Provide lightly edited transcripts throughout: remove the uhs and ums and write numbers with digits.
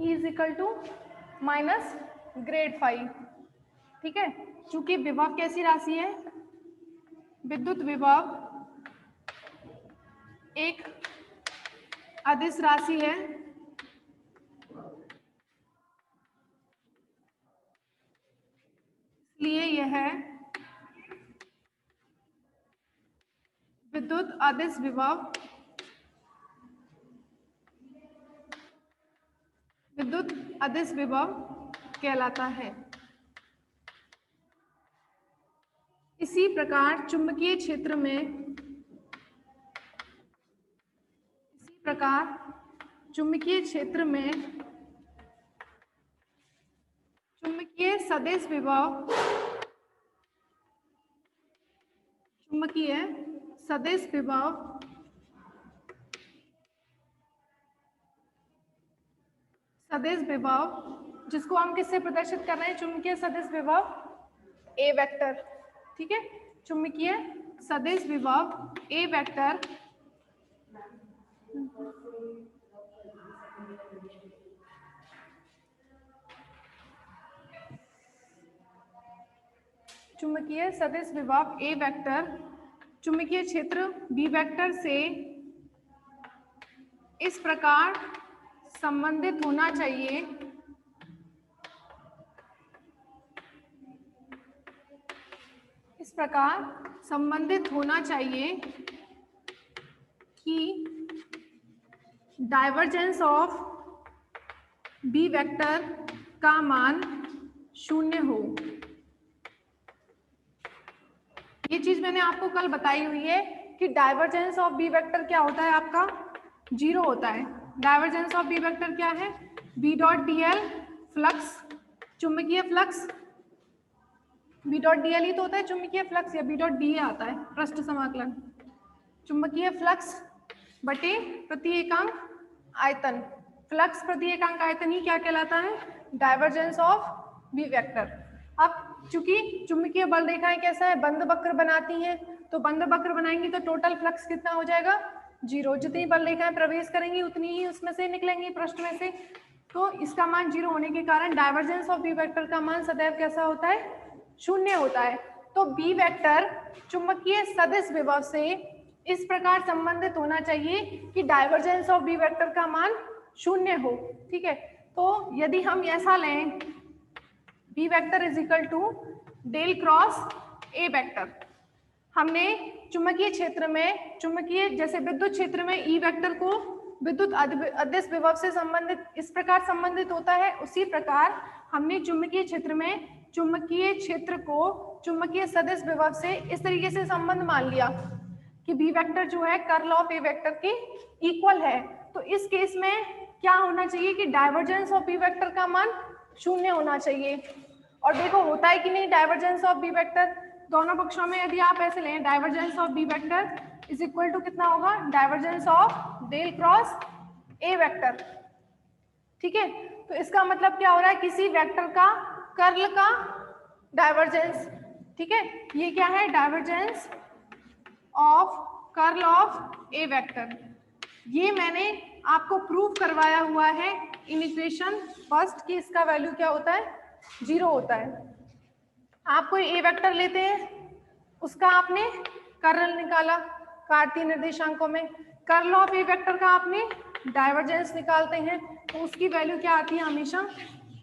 E is equal to minus grad phi. ठीक है, चूंकि विभव कैसी राशि है, विद्युत विभव एक अदिश राशि है, इसलिए यह विद्युत अदिश विभव कहलाता है। इसी प्रकार चुंबकीय क्षेत्र में चुंबकीय सदिश विभव जिसको हम किससे प्रदर्शित कर रहे हैं, चुंबकीय सदिश विभव ए वेक्टर। ठीक है, चुंबकीय सदिश विभव ए वेक्टर चुंबकीय सदिश विभव ए वेक्टर चुंबकीय क्षेत्र बी वेक्टर से इस प्रकार संबंधित होना चाहिए कि डाइवर्जेंस ऑफ बी वेक्टर का मान शून्य हो। ये चीज मैंने आपको कल बताई हुई है कि डाइवर्जेंस ऑफ बी वेक्टर क्या होता है, आपका जीरो होता है। डाइवर्जेंस ऑफ बी वेक्टर क्या है, B dot D L flux, चुंबकीय flux, B dot D L ही तो होता है चुंबकीय फ्लक्स, या बी डॉट डी आता है पृष्ठ समाकलन, चुंबकीय फ्लक्स बटे प्रति एकांक आयतन। फ्लक्स प्रति एकांक आयतन ही क्या कहलाता है, डाइवर्जेंस ऑफ बी वेक्टर। अब चूंकि चुंबकीय बल रेखाएं कैसा है, बंद वक्र बनाती हैं, तो बंद वक्र बनाएंगी तो टोटल फ्लक्स कितना हो जाएगा, जीरो। जितनी बल रेखाएं प्रवेश करेंगी उतनी ही उसमें से निकलेंगी पृष्ठ में से, तो इसका मान जीरो होने के कारण डाइवर्जेंस ऑफ बी वेक्टर का मान सदैव कैसा होता है, शून्य होता है। तो बी वेक्टर चुंबकीय सदिश विभव से इस प्रकार संबंधित होना चाहिए कि डाइवर्जेंस ऑफ बी वेक्टर का मान शून्य हो। ठीक है, तो यदि हम ऐसा लें B vector is equal to del cross A vector, हमने चुंबकीय क्षेत्र में जैसे विद्युत क्षेत्र में ई वेक्टर को विद्युत अदिश विभव से संबंधित इस प्रकार संबंधित होता है, उसी प्रकार हमने चुंबकीय क्षेत्र में चुंबकीय क्षेत्र को चुंबकीय सदिश विभव से इस तरीके से संबंध मान लिया कि बी वेक्टर जो है कर्ल ऑफ ए वेक्टर के इक्वल है। तो इस केस में क्या होना चाहिए कि डाइवर्जेंस ऑफ बी वेक्टर का मान शून्य होना चाहिए। और देखो होता है कि नहीं डाइवर्जेंस ऑफ बी वेक्टर, दोनों पक्षों में यदि आप ऐसे लें divergence of B vector is equal to कितना होगा, divergence of del cross A vector. ठीक है, तो इसका मतलब क्या हो रहा है, किसी वेक्टर का कर्ल का डाइवर्जेंस। ठीक है, ये क्या है, divergence of curl of A vector. ये मैंने आपको प्रूव करवाया हुआ है इन इक्वेशन फर्स्ट की, इसका वैल्यू क्या होता है, जीरो होता है। आप कोई ए वेक्टर लेते हैं, उसका आपने कर्ल निकाला कार्तीय निर्देशांकों में, कर्ल ऑफ ए वेक्टर का आपने डाइवर्जेंस निकालते हैं, तो उसकी वैल्यू क्या आती है, हमेशा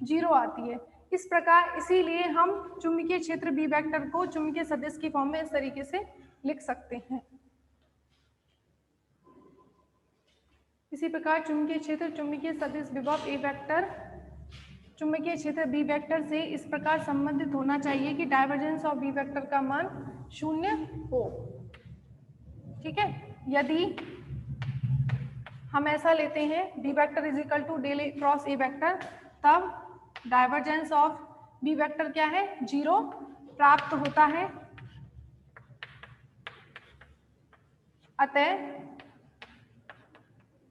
जीरो आती है। इस प्रकार इसीलिए हम चुंबकीय क्षेत्र बी वेक्टर को चुंबकीय सदिश की फॉर्म में इस तरीके से लिख सकते हैं। इसी प्रकार चुंबकीय क्षेत्र चुंबकीय सदिश विभव ए वेक्टर चुंबकीय क्षेत्र बी वेक्टर से इस प्रकार संबंधित होना चाहिए कि डाइवर्जेंस ऑफ बी वेक्टर का मान शून्य हो। ठीक है, यदि हम ऐसा लेते हैं B vector is equal to del cross A vector, तब डाइवर्जेंस ऑफ बी वेक्टर क्या है, जीरो प्राप्त होता है। अतः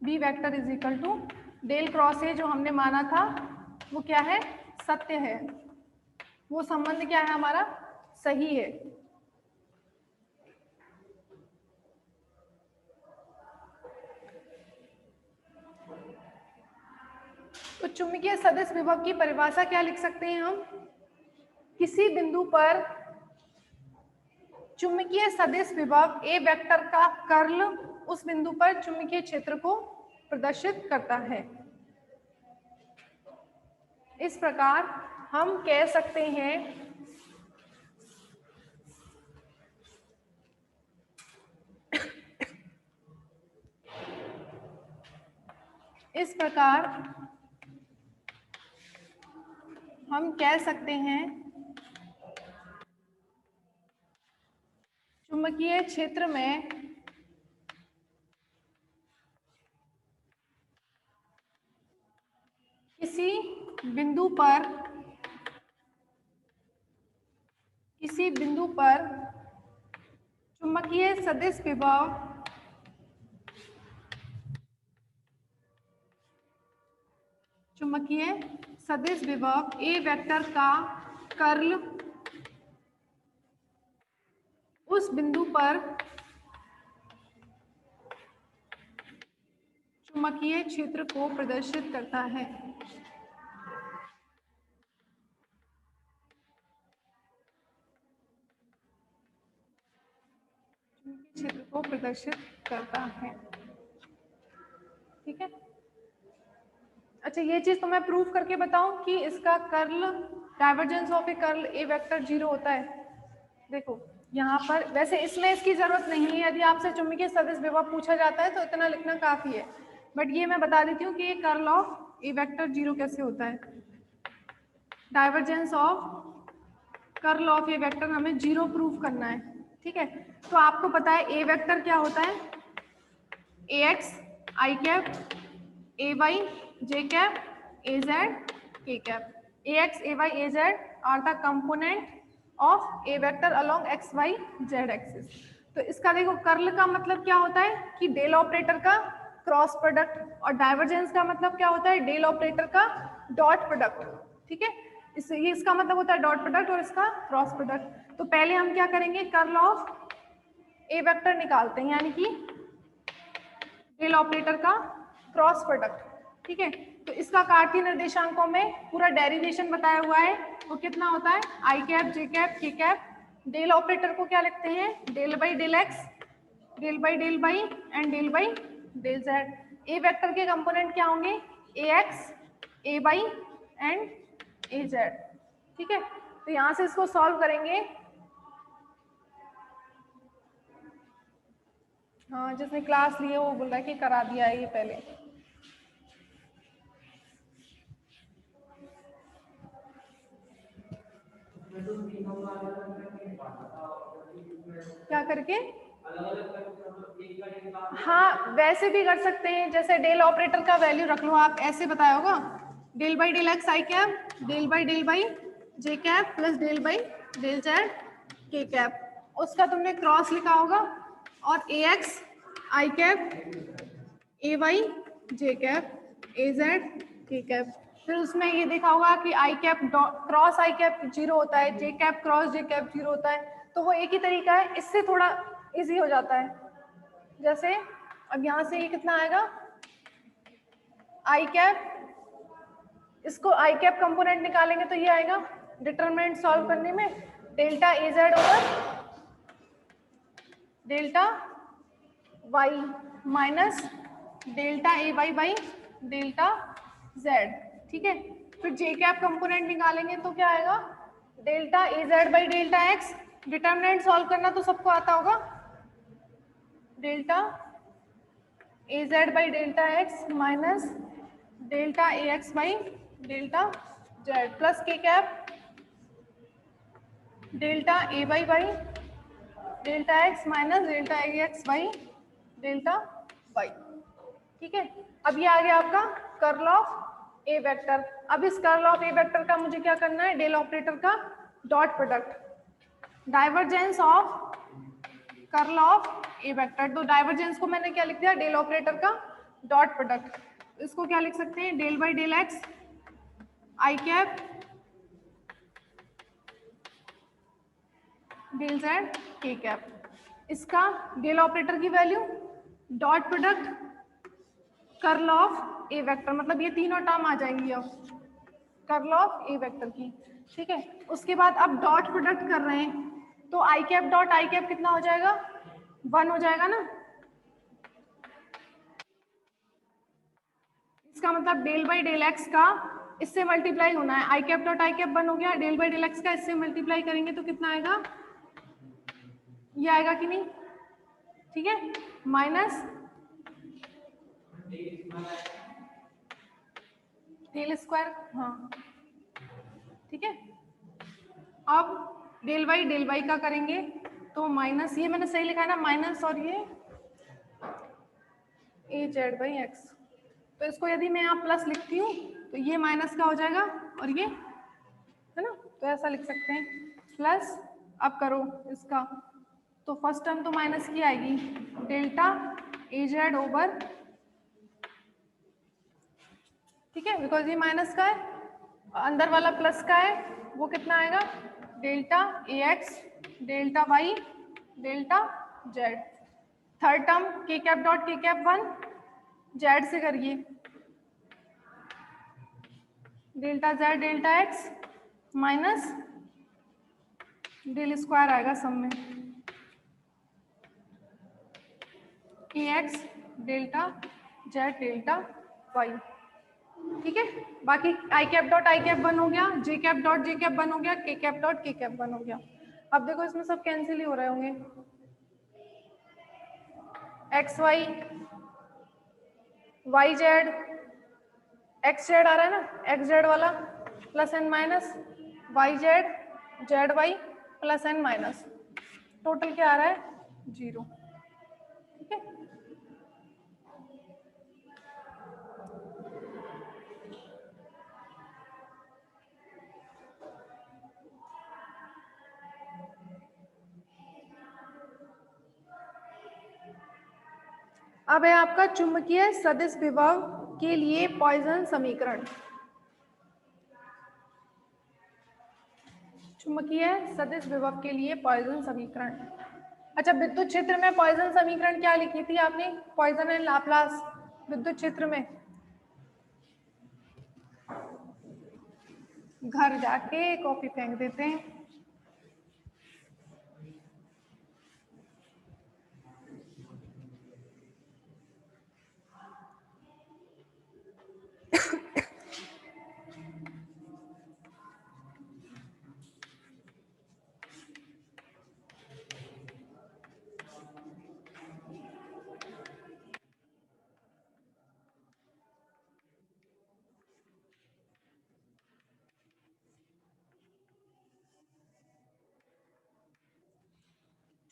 B vector is equal to del cross A जो हमने माना था वो क्या है, सत्य है, वो संबंध क्या है हमारा, सही है। तो चुंबकीय सदिश विभव की परिभाषा क्या लिख सकते हैं हम? किसी बिंदु पर चुंबकीय सदिश विभव ए वेक्टर का कर्ल उस बिंदु पर चुंबकीय क्षेत्र को प्रदर्शित करता है। इस प्रकार हम कह सकते हैं चुंबकीय क्षेत्र में किसी बिंदु पर चुंबकीय सदिश विभव ए वेक्टर का कर्ल उस बिंदु पर चुंबकीय क्षेत्र को प्रदर्शित करता है। क्षेत्र को प्रदर्शित करता है। ठीक है। अच्छा, ये चीज तो मैं प्रूफ करके बताऊं कि इसका curl, divergence of A curl A vector 0 होता है। देखो यहाँ पर, वैसे इसमें इसकी जरूरत नहीं है, यदि आपसे चुंबकीय सदिश विभव पूछा जाता है तो इतना लिखना काफी है, बट ये मैं बता देती हूँ कि ये कर्ल ऑफ ए वेक्टर 0 कैसे होता है। Divergence of curl of A vector हमें 0 प्रूफ करना है। ठीक है, तो आपको पता है ए वेक्टर क्या होता है? A x I cap, A Y J cap, A Z के cap. A x A y A z are the component of A vector along x y z axis. तो इसका देखो कर्ल का मतलब क्या होता है कि डेल ऑपरेटर का क्रॉस प्रोडक्ट, और डाइवर्जेंस का मतलब क्या होता है? डेल ऑपरेटर का डॉट प्रोडक्ट। ठीक है, ये इसका मतलब होता है डॉट प्रोडक्ट और इसका क्रॉस प्रोडक्ट। तो पहले हम क्या करेंगे? कर्ल ऑफ ए वेक्टर निकालते हैं, यानी कि डेल ऑपरेटर का क्रॉस प्रोडक्ट। ठीक है, तो इसका कार्तीय निर्देशांकों में पूरा डेरिवेशन बताया हुआ है। वो कितना होता है? I cap J cap K cap. Del operator को क्या लिखते हैं? Del by del X, del by and del by del Z. A vector के कंपोनेंट क्या होंगे? A x A Y and A Z. ठीक है, तो यहां से इसको सॉल्व करेंगे। हाँ, जिसने क्लास ली है वो बोल रहा है कि करा दिया है ये पहले। क्या करके? हाँ, वैसे भी कर सकते हैं, जैसे डेल ऑपरेटर का वैल्यू रख लो आप, ऐसे बताया होगा del by del x I cap, del by J cap plus del by del Z के कैप। उसका तुमने क्रॉस लिखा होगा, और A x I cap A Y J cap A Z के कैप। फिर उसमें ये देखा होगा कि I cap cross I cap 0 होता है, J cap cross J cap 0 होता है। तो वो एक ही तरीका है, इससे थोड़ा इजी हो जाता है। जैसे अब यहाँ से ये कितना आएगा? आई कैप, इसको आई कैप कंपोनेंट निकालेंगे तो ये आएगा डिटरमिनेंट सॉल्व करने में, delta A z over delta y minus delta A Y by delta z. ठीक है, फिर जे कैप कंपोनेंट निकालेंगे तो क्या आएगा? Delta A Z by delta X. Determinant solve करना तो सबको आता होगा, delta A Z by delta X minus delta A X by delta Z plus K cap delta A Y by delta X minus delta A X by delta Y. ठीक है, अब ये आ गया आपका कर्ल ऑफ ए वेक्टर। अब इस curl of A vector का मुझे क्या करना है? डेल ऑपरेटर का dot product. Divergence of curl of A vector, तो डाइवर्जेंस को मैंने क्या लिख दिया? डेल ऑपरेटर का डॉट प्रोडक्ट। इसको क्या लिख सकते हैं? Del by del x I cap del Z के कैप। इसका डेल ऑपरेटर की value dot product curl of A vector, मतलब ये तीनों टर्म आ जाएंगी अब कर्ल ऑफ ए वेक्टर की, ठीक है। उसके बाद अब डॉट प्रोडक्ट कर रहे हैं, तो आई कैप डॉट आई कैप कितना हो जाएगा, 1 हो जाएगा ना। इसका मतलब डेल बाई डेल एक्स का इससे मल्टीप्लाई होना है, I cap dot I cap 1 हो गया, डेल बाई डेल एक्स का इससे मल्टीप्लाई करेंगे तो कितना आएगा, ये आएगा कि नहीं, ठीक है, माइनस डेल स्क्वायर, हाँ ठीक है। अब डेल वाई का करेंगे तो माइनस, ये मैंने सही लिखा है ना, माइनस और ये ए जेड बाई एक्स, तो इसको यदि मैं यहाँ प्लस लिखती हूँ तो ये माइनस का हो जाएगा और ये है ना, तो ऐसा लिख सकते हैं प्लस, अब करो इसका, तो फर्स्ट टर्म तो माइनस की आएगी, डेल्टा ए जेड ओवर, ठीक है, बिकॉज ये माइनस का है, अंदर वाला प्लस का है, वो कितना आएगा, delta A X delta Y delta Z. Third term K cap dot K cap 1 Z से करिए, delta Z delta X minus del square आएगा सब में, A X delta Z delta Y, ठीक है। बाकी I cap dot I cap 1 हो गया, J cap dot J cap 1 हो गया, के कैप डॉट के कैप 1 हो गया। अब देखो इसमें सब कैंसिल ही हो रहे होंगे, X Y Y Z, X Z आ रहा है ना, एक्स जेड वाला plus N minus, Y Z Z Y plus N minus, total क्या आ रहा है, 0, ठीक है। अब है आपका चुंबकीय सदिश विभव के लिए पॉइसन समीकरण, चुंबकीय सदिश विभव के लिए पॉइसन समीकरण। अच्छा, विद्युत क्षेत्र में पॉइसन समीकरण क्या लिखी थी आपने, पॉइसन एंड लाप्लास विद्युत क्षेत्र में, घर जाके कॉपी फेंक देते हैं।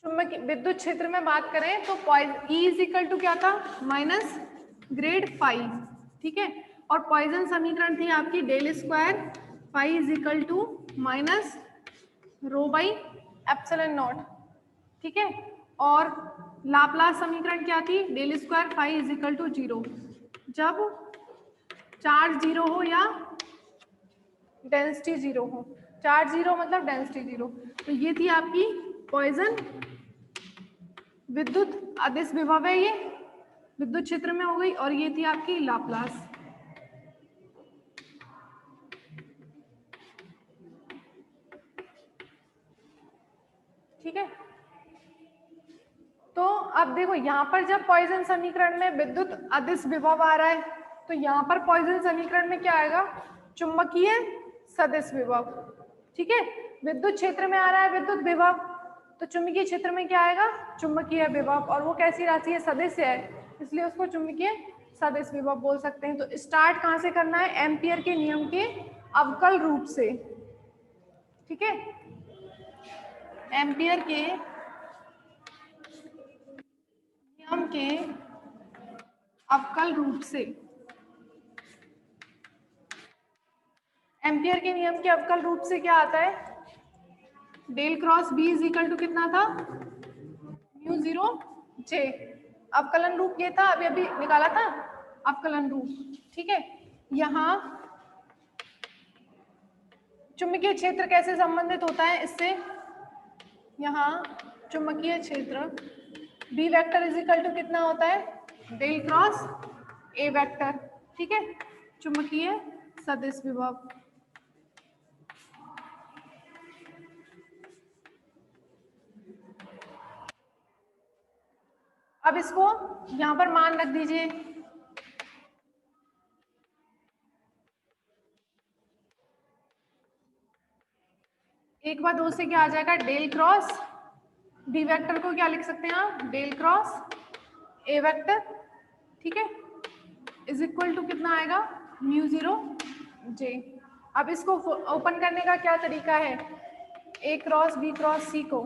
चुंबकीय विद्युत क्षेत्र में बात करें तो E इज इक्वल टू क्या था, माइनस ग्रेड फाई, ठीक है, और पॉइसन समीकरण थी आपकी del square phi is equal to minus rho by epsilon naught, ठीक है, और लाप्लास समीकरण क्या थी, del square phi is equal to 0, जब चार्ज 0 हो या डेंसिटी 0 हो, चार्ज 0 मतलब डेंसिटी 0, तो ये थी आपकी पॉइसन विद्युत अदिश विभव है, ये विद्युत क्षेत्र में हो गई, और ये थी आपकी लाप्लास, ठीक है। तो अब देखो यहाँ पर जब पॉइसन समीकरण में विद्युत अदिश विभव आ रहा है, तो यहाँ पर पॉइसन समीकरण में क्या आएगा, चुंबकीय सदिश विभव, ठीक है, विद्युत क्षेत्र में आ रहा है विद्युत विभव, तो चुंबकीय क्षेत्र में क्या आएगा, चुंबकीय विभव, और वो कैसी राशि है, सदिश है, इसलिए उसको चुंबकीय सदिश विभव बोल सकते हैं। तो स्टार्ट कहाँ से करना है, एम्पियर के नियम के अवकल रूप से, ठीक है, एम्पियर के नियम के अवकल रूप से, एम्पियर के नियम के अवकल रूप से क्या आता है, del cross B is equal to कितना था, म्यू 0 जे, अवकलन रूप ये था, अभी अभी निकाला था अवकलन रूप, ठीक है। यहाँ चुंबकीय क्षेत्र कैसे संबंधित होता है इससे, यहाँ चुंबकीय क्षेत्र B vector is equal to कितना होता है, डेल क्रॉस ए वेक्टर, ठीक है, चुंबकीय सदिश विभव। अब इसको यहां पर मान रख दीजिए। एक बार दो से क्या आ जाएगा, डेल क्रॉस बी वेक्टर को क्या लिख सकते हैं आप, डेल क्रॉस ए वेक्टर, ठीक है, इज इक्वल टू कितना आएगा, म्यू जीरो जे। अब इसको ओपन करने का क्या तरीका है, A cross B cross C को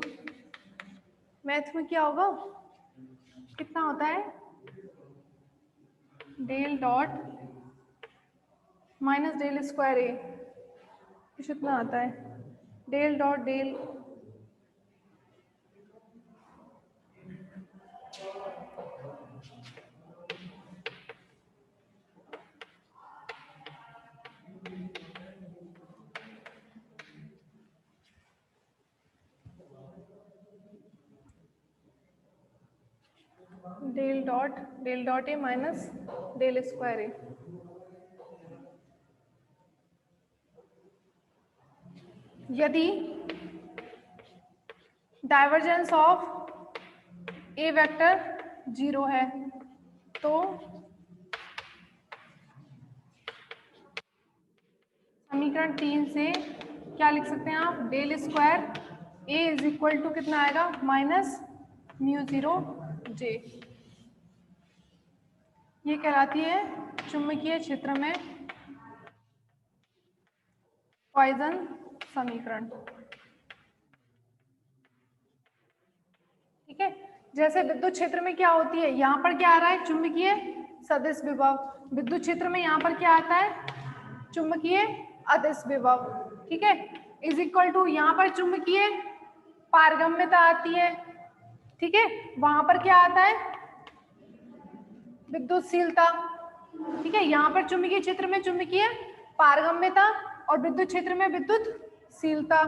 मैथ में क्या होगा, कितना होता है, del dot minus del square A, कितना आता है, del dot del del dot A minus del square A. यदि डाइवर्जेंस ऑफ ए वेक्टर 0 है तो समीकरण 3 से क्या लिख सकते हैं आप, del square A is equal to कितना आएगा, माइनस म्यू जीरो जे। ये कहलाती है चुंबकीय क्षेत्र में पॉइसन समीकरण। ठीक है, जैसे विद्युत क्षेत्र में क्या होती है, यहाँ पर क्या आ रहा है, चुंबकीय सदिश विभव, विद्युत क्षेत्र में यहाँ पर क्या आता है, चुंबकीय अदिश विभव, ठीक है, इज इक्वल टू यहाँ पर चुंबकीय पारगम्यता आती है, ठीक है, वहां पर क्या आता है, विद्युतशीलता, ठीक है, यहाँ पर चुंबकीय क्षेत्र में चुंबकीय पारगम्यता और विद्युत क्षेत्र में विद्युतशीलता,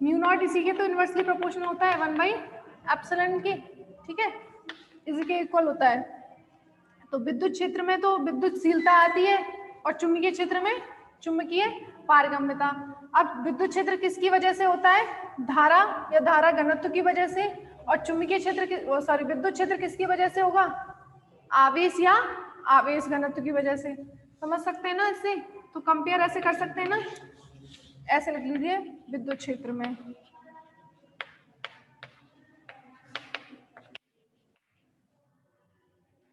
म्यू नॉट इसी के तो इनवर्सली प्रोपोर्शनल होता है 1/एप्सिलॉन की, ठीक है, इसी के इक्वल होता है। तो विद्युत क्षेत्र में तो विद्युतशीलता आती है और चुंबकीय क्षेत्र में चुंबकीय पारगम्यता। अब विद्युत क्षेत्र किसकी वजह से होता है, धारा या धारा घनत्व की वजह से, और चुंबकीय क्षेत्र सॉरी विद्युत क्षेत्र किसकी वजह से होगा, आवेश या आवेश घनत्व की वजह से। समझ सकते हैं ना इससे, तो कंपेयर ऐसे कर सकते हैं ना, ऐसे लिख लीजिए विद्युत क्षेत्र में,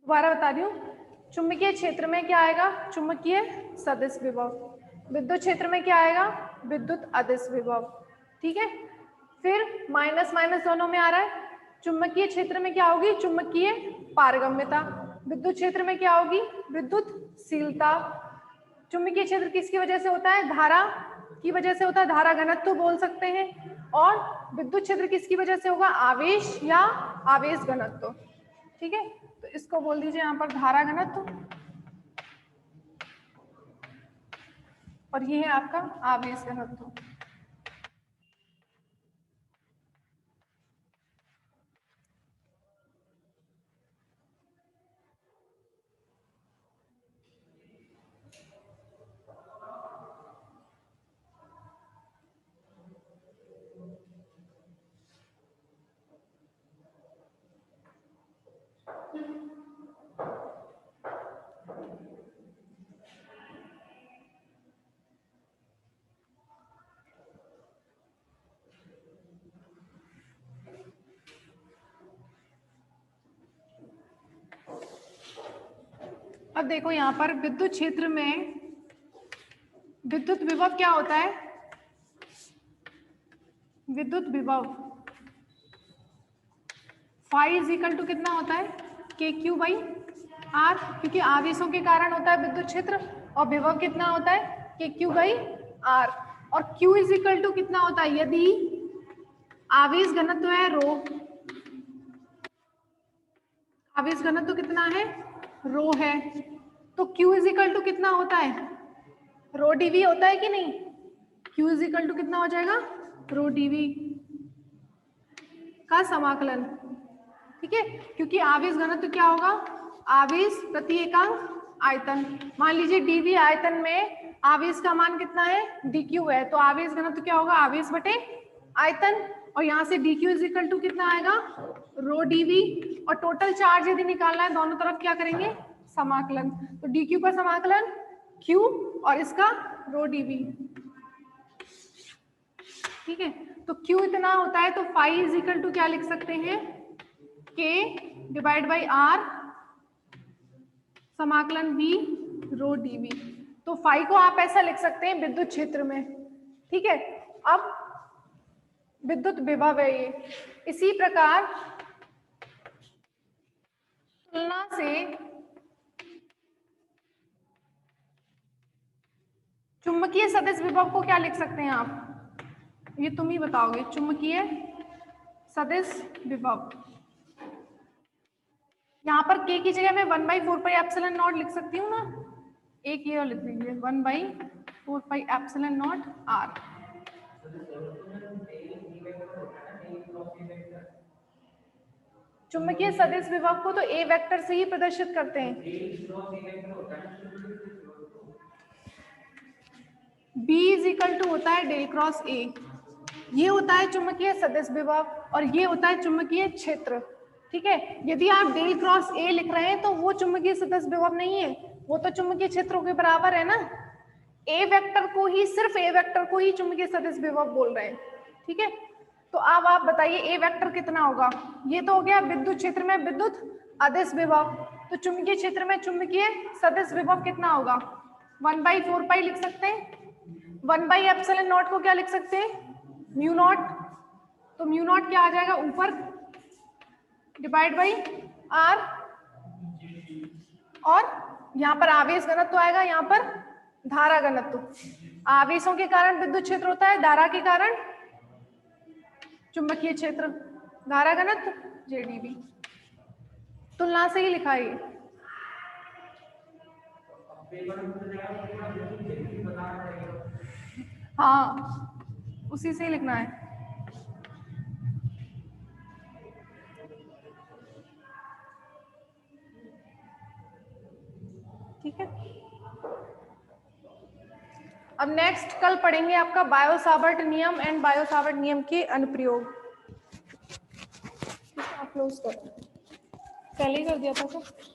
दोबारा बता रही हूँ, चुंबकीय क्षेत्र में क्या आएगा, चुंबकीय सदिश विभव, विद्युत क्षेत्र में क्या आएगा, विद्युत अदिश विभव, ठीक है, फिर माइनस माइनस दोनों में आ रहा है, चुंबकीय क्षेत्र में क्या होगी, चुंबकीय पारगम्यता, विद्युत क्षेत्र में क्या होगी, विद्युतशीलता। चुंबकीय क्षेत्र किसकी वजह से होता है, धारा की वजह से होता है, धारा घनत्व बोल सकते हैं, और विद्युत क्षेत्र किसकी वजह से होगा, आवेश या आवेश घनत्व, ठीक है, तो इसको बोल दीजिए यहाँ पर धारा घनत्व, और ये है आपका आवेश घनत्व। अब देखो यहाँ पर विद्युत क्षेत्र में विद्युत विभव क्या होता है, विद्युत विभव फाई इज इक्वल टू कितना होता है, के क्यू बाई आर, क्योंकि आवेशों के कारण होता है विद्युत क्षेत्र, और विभव कितना होता है, के क्यू बाई आर, और क्यू इज इक्वल टू कितना होता है, यदि आवेश घनत्व है रो, आवेश घनत्व कितना है, रो है, तो Q इज इक्वल टू कितना होता है, रो डीवी होता है कि नहीं, Q इज इक्वल टू कितना हो जाएगा, रो डीवी का समाकलन, ठीक है, क्योंकि आवेश घनत्व क्या होगा, आवेश प्रति एकांक आयतन। मान लीजिए dv आयतन में आवेश का मान कितना है, dq है, तो आवेश घनत्व क्या होगा, आवेश बटे आयतन। और यहाँ से dq इज इक्वल टू कितना आएगा, रो dv। और टोटल चार्ज यदि निकालना है दोनों तरफ क्या करेंगे, समाकलन। तो dq का समाकलन q और इसका रो dv। ठीक है, तो q इतना होता है, तो फाई इज इक्वल टू क्या लिख सकते हैं, k डिवाइड बाई r समाकलन v रो dv। तो फाई को आप ऐसा लिख सकते हैं विद्युत क्षेत्र में। ठीक है, अब विद्युत विभव है ये। इसी प्रकार तुलना से चुंबकीय सदिश विभव को क्या लिख सकते हैं आप, ये तुम ही बताओगे। चुंबकीय सदिश विभव, यहाँ पर k की जगह मैं 1/4πε0 लिख सकती हूँ ना, एक ये लिख दीजिए 1/4πε0 r। चुंबकीय सदिश विभव को तो ए वेक्टर से ही प्रदर्शित करते हैं। B इज इक्वल टू होता है डेल क्रॉस ए, ये होता है चुंबकीय सदिश विभव और ये होता है चुंबकीय क्षेत्र। ठीक है, यदि आप डेल क्रॉस ए लिख रहे हैं तो वो चुंबकीय सदिश विभव नहीं है, वो तो चुंबकीय क्षेत्रों के बराबर है ना। ए वेक्टर को ही, सिर्फ ए वेक्टर को ही चुंबकीय सदिश विभव बोल रहे हैं। ठीक है, तो अब आप बताइए ए वेक्टर कितना होगा, ये तो हो गया विद्युत क्षेत्र में विद्युत अदिश विभव, तो चुंबकीय क्षेत्र में चुंबकीय सदिश विभव कितना होगा, 1/4π लिख सकते हैं। 1/ε0 को क्या लिख सकते हैं, म्यू नॉट, तो म्यू नॉट क्या आ जाएगा ऊपर डिवाइड बाई आर, और यहाँ पर आवेश घनत्व तो आएगा, यहाँ पर धारा घनत्व। आवेशों के कारण विद्युत क्षेत्र होता है, धारा के कारण चुंबकीय क्षेत्र, धारा घनत्व JdV। तुलना से ही लिखा है। हाँ, उसी से ही लिखना है। ठीक है, अब नेक्स्ट कल पढ़ेंगे आपका बायो-सावर्ट नियम एंड बायो-सावर्ट नियम के अनुप्रयोग। आप क्लोज करो, पहले ही कर दिया था सर।